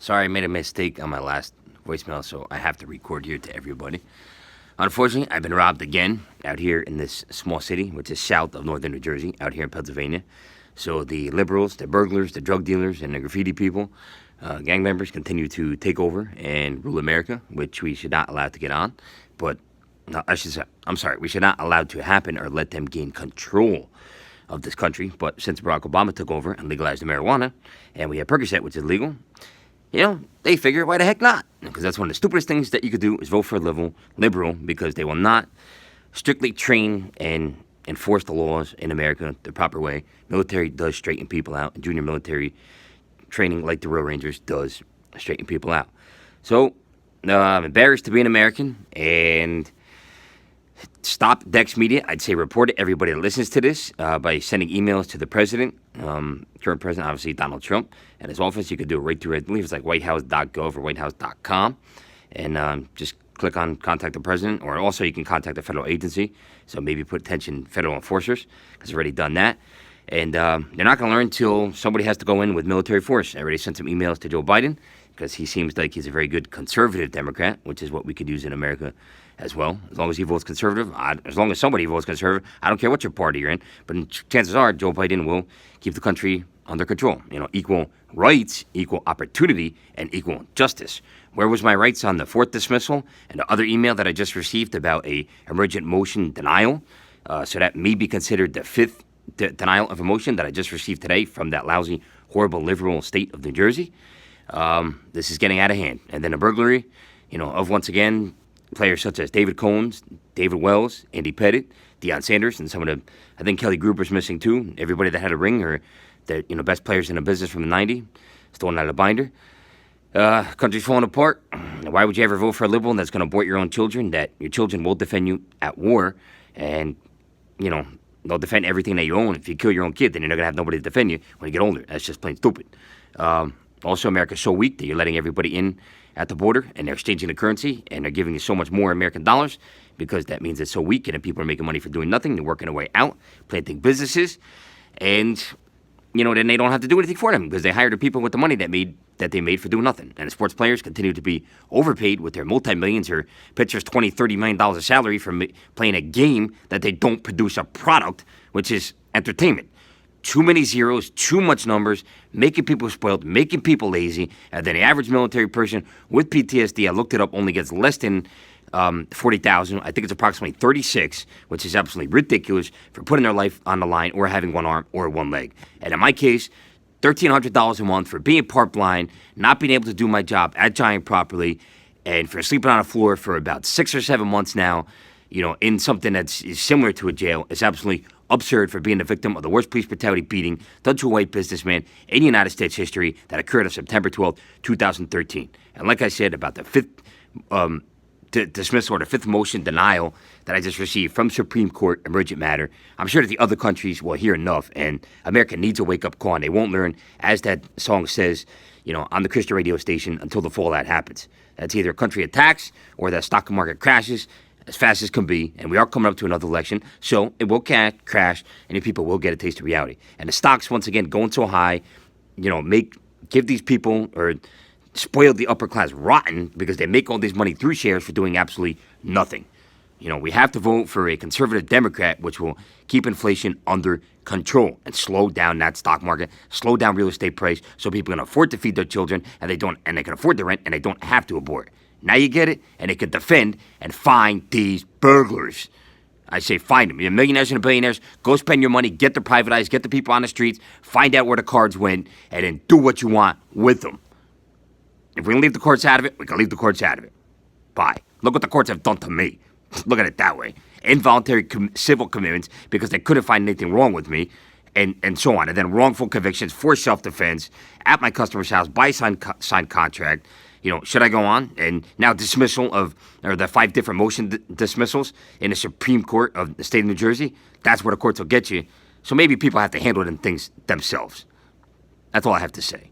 Sorry, I made a mistake on my last voicemail, so I have to record here to everybody. Unfortunately, I've been robbed again out here in this small city, which is south of northern New Jersey, out here in Pennsylvania. So the liberals, the burglars, the drug dealers, and the graffiti people, gang members continue to take over and rule America, which we should not allow to get on. But no, I'm sorry, we should not allow to happen or let them gain control of this country. But since Barack Obama took over and legalized the marijuana, and we have Percocet, which is legal, they figure, why the heck not? Because that's one of the stupidest things that you could do is vote for a liberal because they will not strictly train and enforce the laws in America the proper way. Military does straighten people out, and junior military training, like the Royal Rangers, does straighten people out. So, I'm embarrassed to be an American, and stop Dex Media. I'd say report it, everybody that listens to this, by sending emails to the president, current president, obviously Donald Trump, and his office. You could do it right through, I believe it's like whitehouse.gov or whitehouse.com, and just click on contact the president, or also you can contact a federal agency, so maybe put attention federal enforcers, because they've already done that. And they're not going to learn until somebody has to go in with military force. I already sent some emails to Joe Biden, because he seems like he's a very good conservative Democrat, which is what we could use in America as well. As long as he votes conservative, as long as somebody votes conservative, I don't care what your party you're in, but chances are Joe Biden will keep the country under control. Equal rights, equal opportunity, and equal justice. Where was my rights on the fourth dismissal and the other email that I just received about a emergent motion denial? So that may be considered the fifth denial of a motion that I just received today from that lousy, horrible, liberal state of New Jersey. This is getting out of hand. And then a burglary, of once again, players such as David Combs, David Wells, Andy Pettit, Deion Sanders, and some of the, I think Kelly Gruber's missing too. Everybody that had a ring, or the best players in the business from the '90s, stolen out of the binder. Country's falling apart. Why would you ever vote for a liberal that's going to abort your own children? That your children will defend you at war, and they'll defend everything that you own. If you kill your own kid, then you're not going to have nobody to defend you when you get older. That's just plain stupid. Also, America's so weak that you're letting everybody in at the border, and they're exchanging the currency, and they're giving you so much more American dollars, because that means it's so weak, and then people are making money for doing nothing. They're working their way out, planting businesses, and then they don't have to do anything for them, because they hired the people with the money that they made for doing nothing. And the sports players continue to be overpaid with their multi-millions, or pitchers $20-30 million of salary for playing a game that they don't produce a product, which is entertainment. Too many zeros, too much numbers, making people spoiled, making people lazy. And then the average military person with PTSD, I looked it up, only gets less than 40,000. I think it's approximately 36, which is absolutely ridiculous for putting their life on the line or having one arm or one leg. And in my case, $1,300 a month for being part blind, not being able to do my job at Giant properly, and for sleeping on a floor for about 6 or 7 months now, in something that's similar to a jail, is absolutely absurd, for being the victim of the worst police brutality beating done to a white businessman in United States history that occurred on September 12th, 2013. And like I said about the fifth dismissal, or the fifth motion denial that I just received from Supreme Court emergent matter, I'm sure that the other countries will hear enough, and America needs a wake-up call, and they won't learn, as that song says, on the Christian radio station, until the fallout happens. That's either a country attacks or the stock market crashes as fast as can be, and we are coming up to another election, so it will crash, and the people will get a taste of reality. And the stocks, once again, going so high, give these people, or spoil the upper class rotten, because they make all this money through shares for doing absolutely nothing. We have to vote for a conservative Democrat, which will keep inflation under control and slow down that stock market, slow down real estate price, so people can afford to feed their children, and they can afford the rent, and they don't have to abort. Now you get it, and they can defend and find these burglars. I say find them. You're millionaires and billionaires. Go spend your money, get the privatized, get the people on the streets, find out where the cards went, and then do what you want with them. If we can leave the courts out of it, we can leave the courts out of it. Bye. Look what the courts have done to me. Look at it that way. Involuntary civil commitments because they couldn't find anything wrong with me, and so on. And then wrongful convictions for self-defense at my customer's house by signed contract. Should I go on? And now dismissal of, or the 5 different motion dismissals in the Supreme Court of the state of New Jersey. That's where the courts will get you. So maybe people have to handle them things themselves. That's all I have to say.